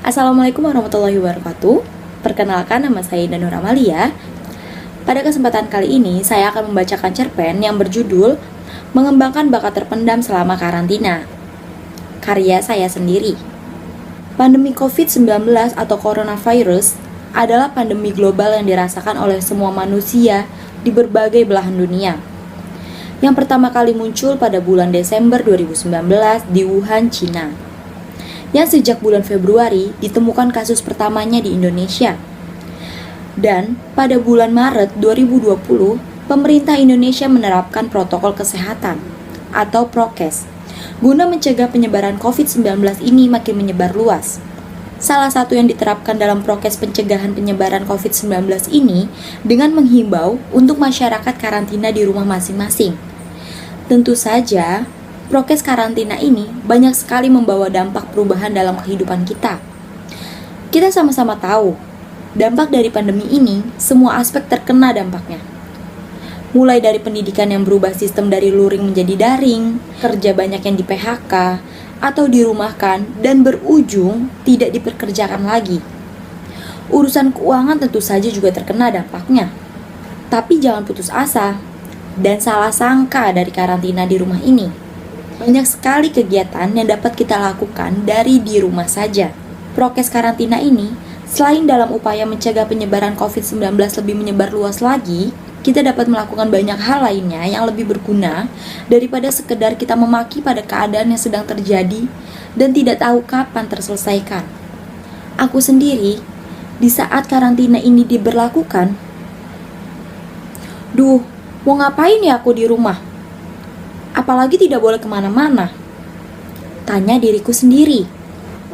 Assalamualaikum warahmatullahi wabarakatuh. Perkenalkan, nama saya Danur Amalia. Pada kesempatan kali ini, saya akan membacakan cerpen yang berjudul Mengembangkan Bakat Terpendam Selama Karantina, karya saya sendiri. Pandemi COVID-19 atau coronavirus adalah pandemi global yang dirasakan oleh semua manusia di berbagai belahan dunia. Yang pertama kali muncul pada bulan Desember 2019 di Wuhan, Cina. Yang sejak bulan Februari ditemukan kasus pertamanya di Indonesia. Dan pada bulan Maret 2020, pemerintah Indonesia menerapkan protokol kesehatan atau prokes guna mencegah penyebaran COVID-19 ini makin menyebar luas. Salah satu yang diterapkan dalam prokes pencegahan penyebaran COVID-19 ini dengan menghimbau untuk masyarakat karantina di rumah masing-masing. Tentu saja, prokes karantina ini banyak sekali membawa dampak perubahan dalam kehidupan kita. Kita sama-sama tahu, dampak dari pandemi ini, semua aspek terkena dampaknya. Mulai dari pendidikan yang berubah sistem dari luring menjadi daring, kerja banyak yang di PHK, atau dirumahkan, dan berujung tidak dipekerjakan lagi. Urusan keuangan tentu saja juga terkena dampaknya. Tapi jangan putus asa, dan salah sangka dari karantina di rumah ini. Banyak sekali kegiatan yang dapat kita lakukan dari di rumah saja. Prokes karantina ini, selain dalam upaya mencegah penyebaran COVID-19 lebih menyebar luas lagi, kita dapat melakukan banyak hal lainnya yang lebih berguna daripada sekedar kita memaki pada keadaan yang sedang terjadi dan tidak tahu kapan terselesaikan. Aku sendiri, di saat karantina ini diberlakukan, mau ngapain ya aku di rumah? Apalagi tidak boleh kemana-mana. Tanya diriku sendiri.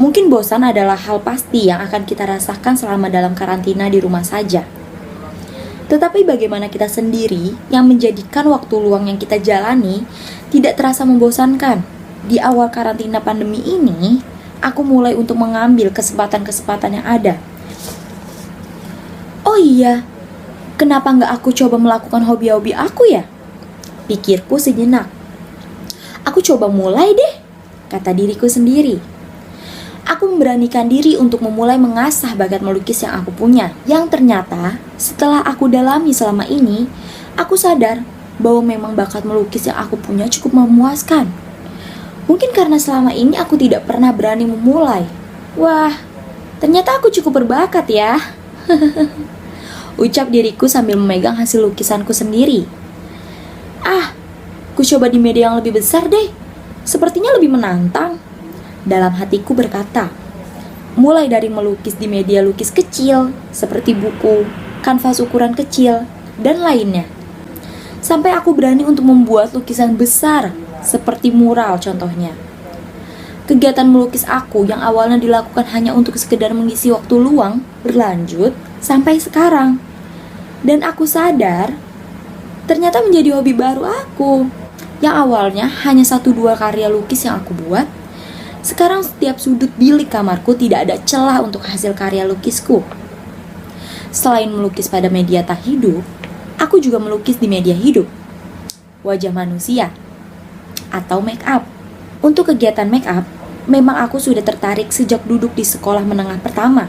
Mungkin bosan adalah hal pasti yang akan kita rasakan selama dalam karantina di rumah saja. Tetapi bagaimana kita sendiri yang menjadikan waktu luang yang kita jalani tidak terasa membosankan? Di awal karantina pandemi ini, aku mulai untuk mengambil kesempatan-kesempatan yang ada. Oh iya, kenapa nggak aku coba melakukan hobi-hobi aku ya? Pikirku sejenak. Aku coba mulai deh, kata diriku sendiri. Aku memberanikan diri untuk memulai mengasah bakat melukis yang aku punya. Yang ternyata, setelah aku dalami selama ini, aku sadar bahwa memang bakat melukis yang aku punya cukup memuaskan. Mungkin karena selama ini aku tidak pernah berani memulai. Wah, ternyata aku cukup berbakat ya. Ucap diriku sambil memegang hasil lukisanku sendiri. Ku coba di media yang lebih besar deh. Sepertinya lebih menantang. Dalam hatiku berkata. Mulai dari melukis di media lukis kecil, seperti buku, kanvas ukuran kecil, dan lainnya. Sampai aku berani untuk membuat lukisan besar, seperti mural contohnya. Kegiatan melukis aku yang awalnya dilakukan hanya untuk sekedar mengisi waktu luang, berlanjut sampai sekarang. Dan aku sadar, ternyata menjadi hobi baru aku. Yang awalnya hanya 1-2 karya lukis yang aku buat, sekarang setiap sudut bilik kamarku tidak ada celah untuk hasil karya lukisku. Selain melukis pada media tak hidup, aku juga melukis di media hidup, wajah manusia, atau make up. Untuk kegiatan make up, memang aku sudah tertarik sejak duduk di sekolah menengah pertama.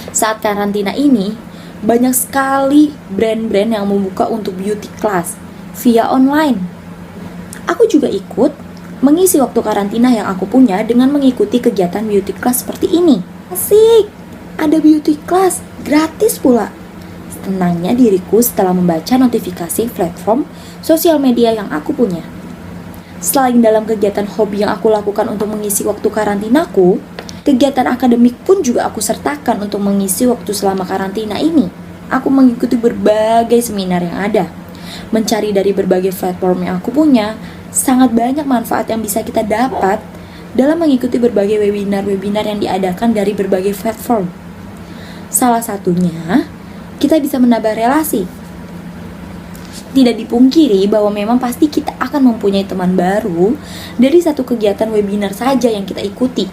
Saat karantina ini, banyak sekali brand-brand yang membuka untuk beauty class via online. Aku juga ikut mengisi waktu karantina yang aku punya dengan mengikuti kegiatan beauty class seperti ini. Asik, ada beauty class, gratis pula. Tenangnya diriku setelah membaca notifikasi platform sosial media yang aku punya. Selain dalam kegiatan hobi yang aku lakukan untuk mengisi waktu karantinaku, kegiatan akademik pun juga aku sertakan untuk mengisi waktu selama karantina ini. Aku mengikuti berbagai seminar yang ada. Mencari dari berbagai platform yang aku punya, sangat banyak manfaat yang bisa kita dapat dalam mengikuti berbagai webinar-webinar yang diadakan dari berbagai platform. Salah satunya, kita bisa menambah relasi. Tidak dipungkiri bahwa memang pasti kita akan mempunyai teman baru dari satu kegiatan webinar saja yang kita ikuti.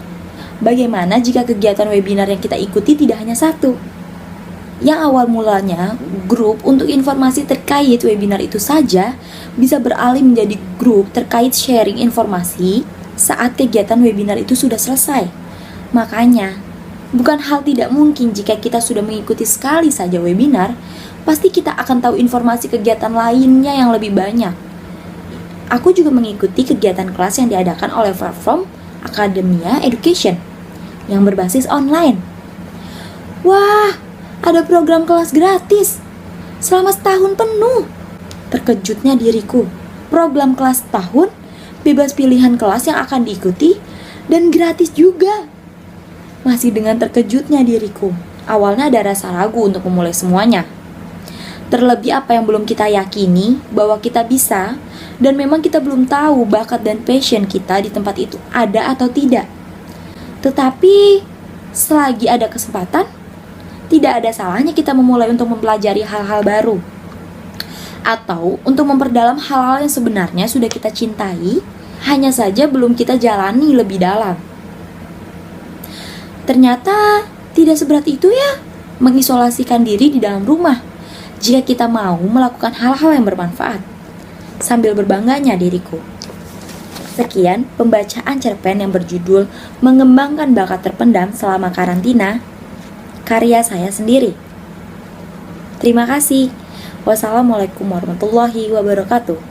Bagaimana jika kegiatan webinar yang kita ikuti tidak hanya satu? Yang awal mulanya grup untuk informasi terkait webinar itu saja bisa beralih menjadi grup terkait sharing informasi saat kegiatan webinar itu sudah selesai. Makanya, Bukan hal tidak mungkin jika kita sudah mengikuti sekali saja webinar, pasti kita akan tahu informasi kegiatan lainnya yang lebih banyak. Aku juga mengikuti kegiatan kelas yang diadakan oleh platform Academia Education yang berbasis online. Wah, ada program kelas gratis selama setahun penuh. Terkejutnya diriku, program kelas tahun, bebas pilihan kelas yang akan diikuti, dan gratis juga. Masih dengan terkejutnya diriku, awalnya ada rasa ragu untuk memulai semuanya. Terlebih apa yang belum kita yakini bahwa kita bisa, dan memang kita belum tahu bakat dan passion kita di tempat itu ada atau tidak. Tetapi, selagi ada kesempatan, tidak ada salahnya kita memulai untuk mempelajari hal-hal baru. Atau untuk memperdalam hal-hal yang sebenarnya sudah kita cintai, hanya saja belum kita jalani lebih dalam. Ternyata tidak seberat itu ya mengisolasikan diri di dalam rumah jika kita mau melakukan hal-hal yang bermanfaat. Sambil berbangganya diriku. Sekian pembacaan cerpen yang berjudul Mengembangkan Bakat Terpendam Selama Karantina, karya saya sendiri. Terima kasih. Wassalamualaikum warahmatullahi wabarakatuh.